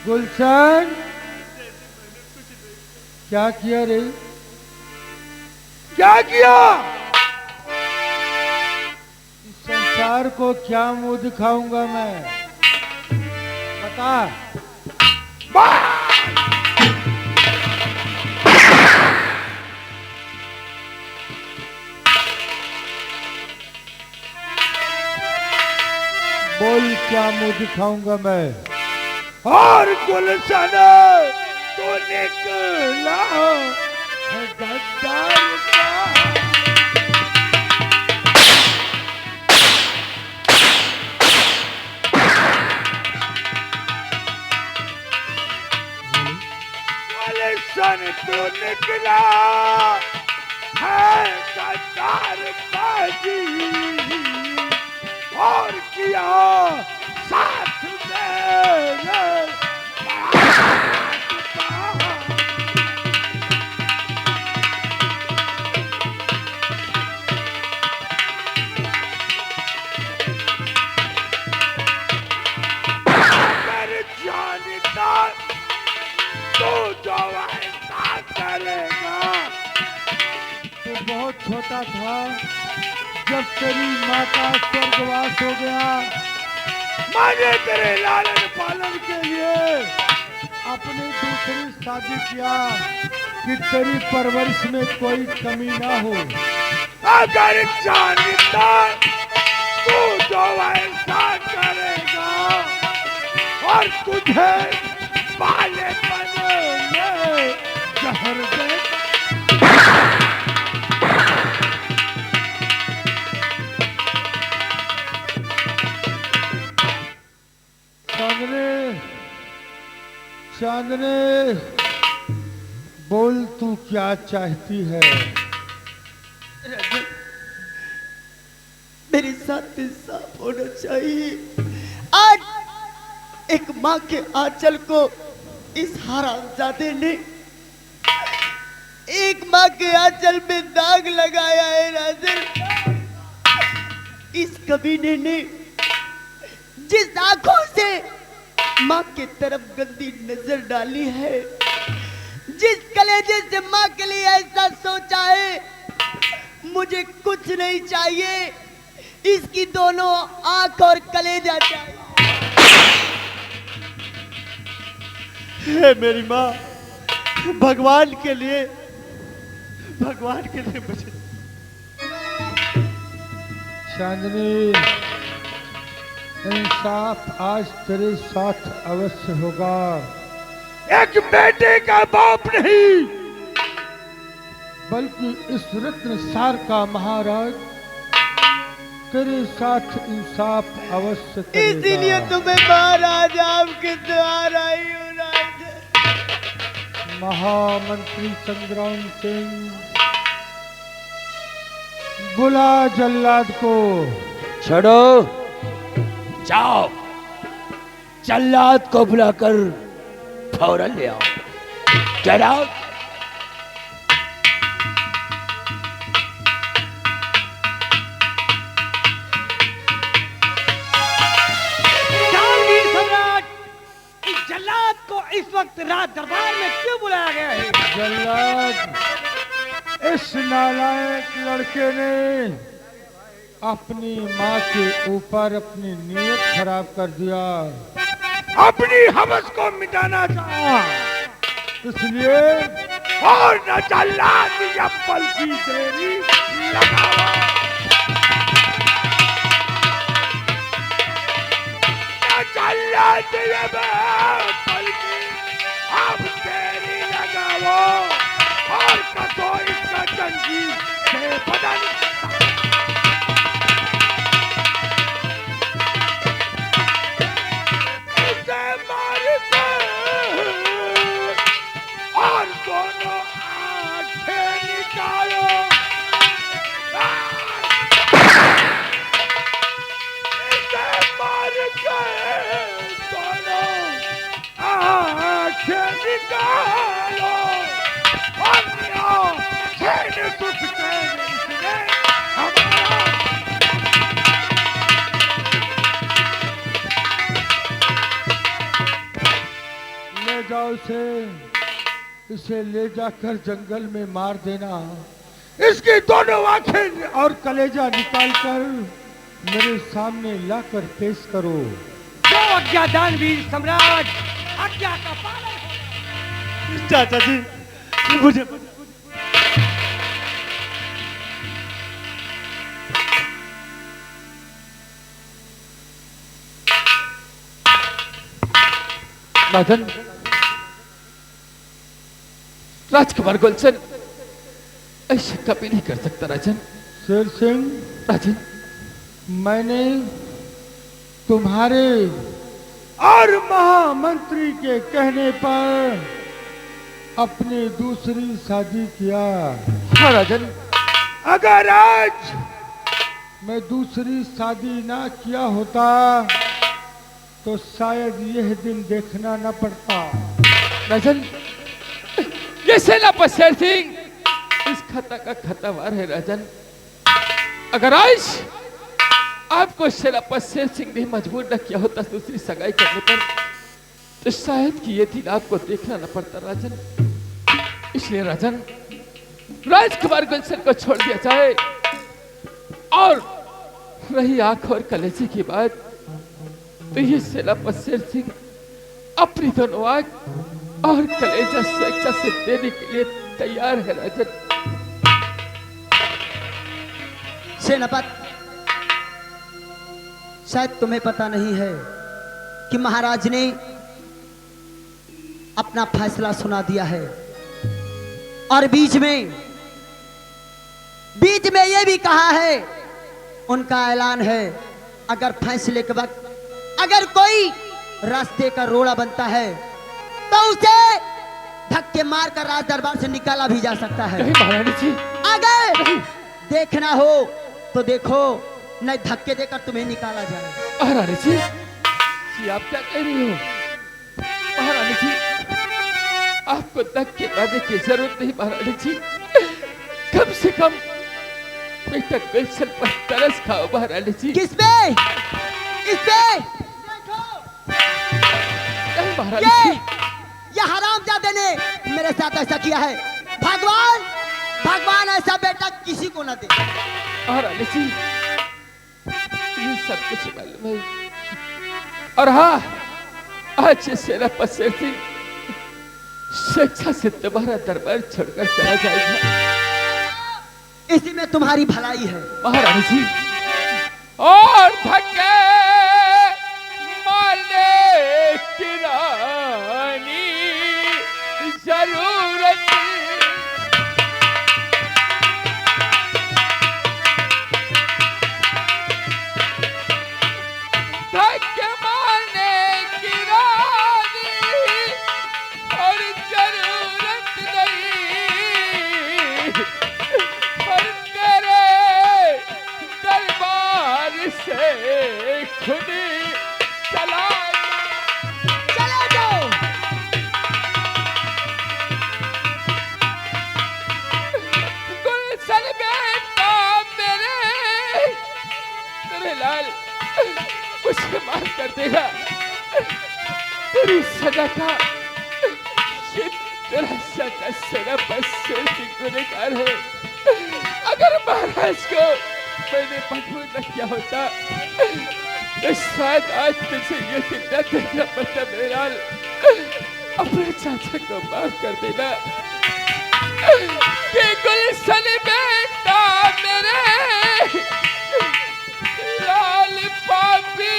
गुलशन, क्या किया रे? क्या किया? इस संसार को क्या मुंह दिखाऊंगा मैं? बता। बोल, क्या मुंह दिखाऊंगा मैं? और गुलशन, तो निकला है गद्दार का। गुलशन, तो निकला है गद्दार बाजी और किया साथ मेरे। जानता तू जो ऐसा करेगा। तू बहुत छोटा था जब तेरी माँ का स्वर्गवास हो गया, मैंने तेरे लालन पालन के लिए अपनी दूसरी शादी किया कि तेरी परवरिश में कोई कमी ना हो। अगर जानता तू जो ऐसा करेगा और तुझे पाले पने में जहर दे। चांदनी, चांदनी, बोल तू क्या चाहती है? मेरे साथ इंसाफ होना चाहिए। आज एक माँ के आंचल को इस हरामजादे ने एक माँ के आंचल में दाग लगाया है राजन। इस कमीने ने जिस आंखों से माँ की तरफ गंदी नजर डाली है, जिस कलेजे से माँ के लिए ऐसा सोचा है, मुझे कुछ नहीं चाहिए, इसकी दोनों आंख और कलेजा चाहिए। हे मेरी माँ, भगवान के लिए मुझे। चांदनी, इंसाफ आज तेरे साथ अवश्य होगा। एक बेटे का बाप नहीं, बल्कि इस रत्न सार का महाराज तेरे साथ इंसाफ अवश्य करेगा। इसीलिए तुम्हें महाराज आपके द्वार आई हूँ राजा। महामंत्री संग्राम सिंह, बुला जल्लाद को। छोड़ो, जाओ जल्लाद को बुलाकर फौरन ले आओ। Get out. जागीर सम्राट, इस जल्लाद को इस वक्त राज दरबार में क्यों बुलाया गया है? जल्लाद, इस नालायक लड़के ने अपनी माँ के ऊपर अपनी नीयत खराब कर दिया, अपनी हवस को मिटाना चाहा, इसलिए और न जल्लाद या पल की देरी लगाओ। न जल्लाद या पल की अब देरी लगाओ और कसो इसका जंजीर से बदन। और दोनों आंखें निकालो। इसे मार के दोनों आंखें निकालो और छीन सुख के इसने हमारा। ले जाओ इसे ले जाकर जंगल में मार देना। इसकी दोनों आंखें और कलेजा निकालकर मेरे सामने लाकर पेश करो। जो आज्ञा दानवीर सम्राट, आज्ञा का पालन। चाचा जी, मुझे राजन, राजकुमार गुलशन ऐसा कभी नहीं कर सकता। राजन, शेर सिंह, राजन, मैंने तुम्हारे और महामंत्री के कहने पर अपनी दूसरी शादी किया। हाँ राजन, अगर आज मैं दूसरी शादी ना किया होता तो शायद यह दिन देखना न पड़ता। राजन, ये सेनापति शेर सिंह इस खता का खतावार है। राजन, अगर आज आपको सेनापति शेर सिंह ने मजबूर न किया होता दूसरी सगाई करने पर, तो शायद कि ये दिन आपको देखना न पड़ता। राजन, इसलिए राजन, राजकुमार गुलशन को छोड़ दिया जाए। और रही आंख और कलेजे की बात, तो ये सेनापति शेर सिंह अपनी दोनों आंख और कलेजा स्वेच्छा से देने के लिए तैयार है राजन। सेनापति, शायद तुम्हें पता नहीं है कि महाराज ने अपना फैसला सुना दिया है और बीच में यह भी कहा है, उनका ऐलान है, अगर फैसले के वक्त अगर कोई रास्ते का रोड़ा बनता है तो उसे धक्के मारकर राज दरबार से निकाला भी जा सकता है। नहीं महारानी जी, अगर देखना हो तो देखो, नहीं धक्के देकर तुम्हें निकाला जाए। महारानी जी, ये आप क्या कह रही हो? महारानी जी, आपको धक्के मारने की जरूरत नहीं महारानी जी। कम से कम बेटा गुलशन पर तरस खाओ महारानी जी। किस पे? इस पे? नहीं महारानी जी, ये हरामजादे ने मेरे साथ ऐसा किया है। भगवान ऐसा बेटा किसी को ना दे। महारानी जी, ये सब कुछ मालूम है। और हाँ, आज ये सेनापति शेर सिंह स्वेच्छा से तुम्हारा दरबार छोड़कर चला जाएगा। इसी में तुम्हारी भलाई है महारानी जी। और धक्के मारने की रानी जरूरत धक्के मारने की रानी और जरूरत नहीं, और तेरे दरबार से खुद चला चले जाओ। गुलशन बेटा तेरे लाल मुझे माफ कर देगा। तेरी सजा का ये तेरा सजा सेनापति शेर सिंह गुनहगार है। अगर महाराज को मैंने मजबूर न किया होता तो शायद आज तुझे ये कितना देखना पड़ता। मेरे लाल, अपने चाचा को माफ कर देना कि गुलशन बेटा मेरे लाल पापी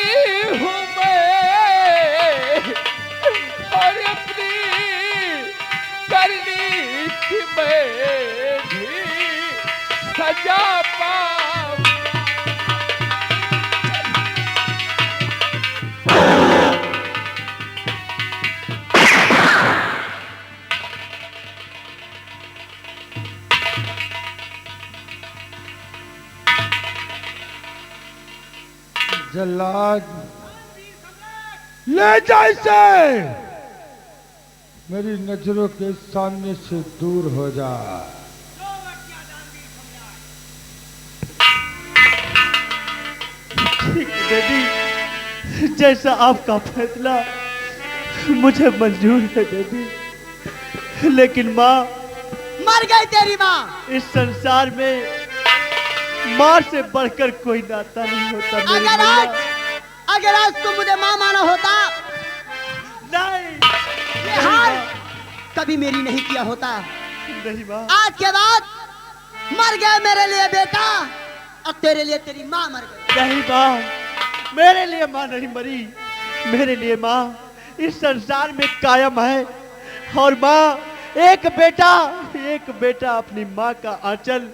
हूँ मैं, और अपनी करनी थी मैं भी सजा पाऊं। जल्लाद, ले जा इसे, मेरी नजरों के सामने से दूर हो जा। ठीक है दीदी, जैसा आपका फैसला मुझे मंजूर है दीदी, लेकिन माँ, मर गई तेरी माँ। इस संसार में माँ से बढ़कर कोई नाता नहीं होता मेरी अगर मैया। अगर आज तुम मुझे माँ माना होता, नहीं, ये हाल कभी मेरी नहीं किया होता। नहीं माँ, आज के बाद मर गए मेरे लिए बेटा, और तेरे लिए तेरी माँ मर गई। नहीं माँ, मेरे लिए माँ नहीं मरी, मेरे लिए माँ इस संसार में कायम है। और माँ, एक बेटा अपनी माँ का आंचल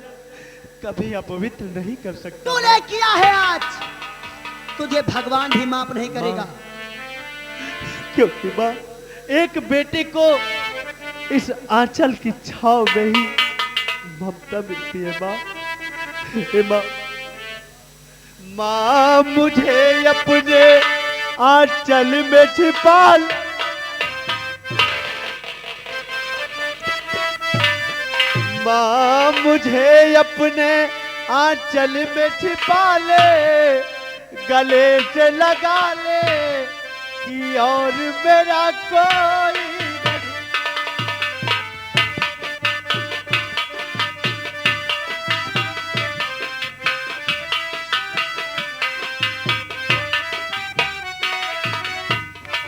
कभी अपवित्र नहीं कर सकता। तूने किया है आज, तुझे भगवान भी माफ नहीं करेगा। क्योंकि माँ, एक बेटे को इस आंचल की छाव में ही ममता मिलती है माँ। हे माँ, माँ मुझे अपने आंचल में छिपा ले, माँ मुझे अपने आंचल में छिपा ले, गले से लगा ले कि और मेरा कोई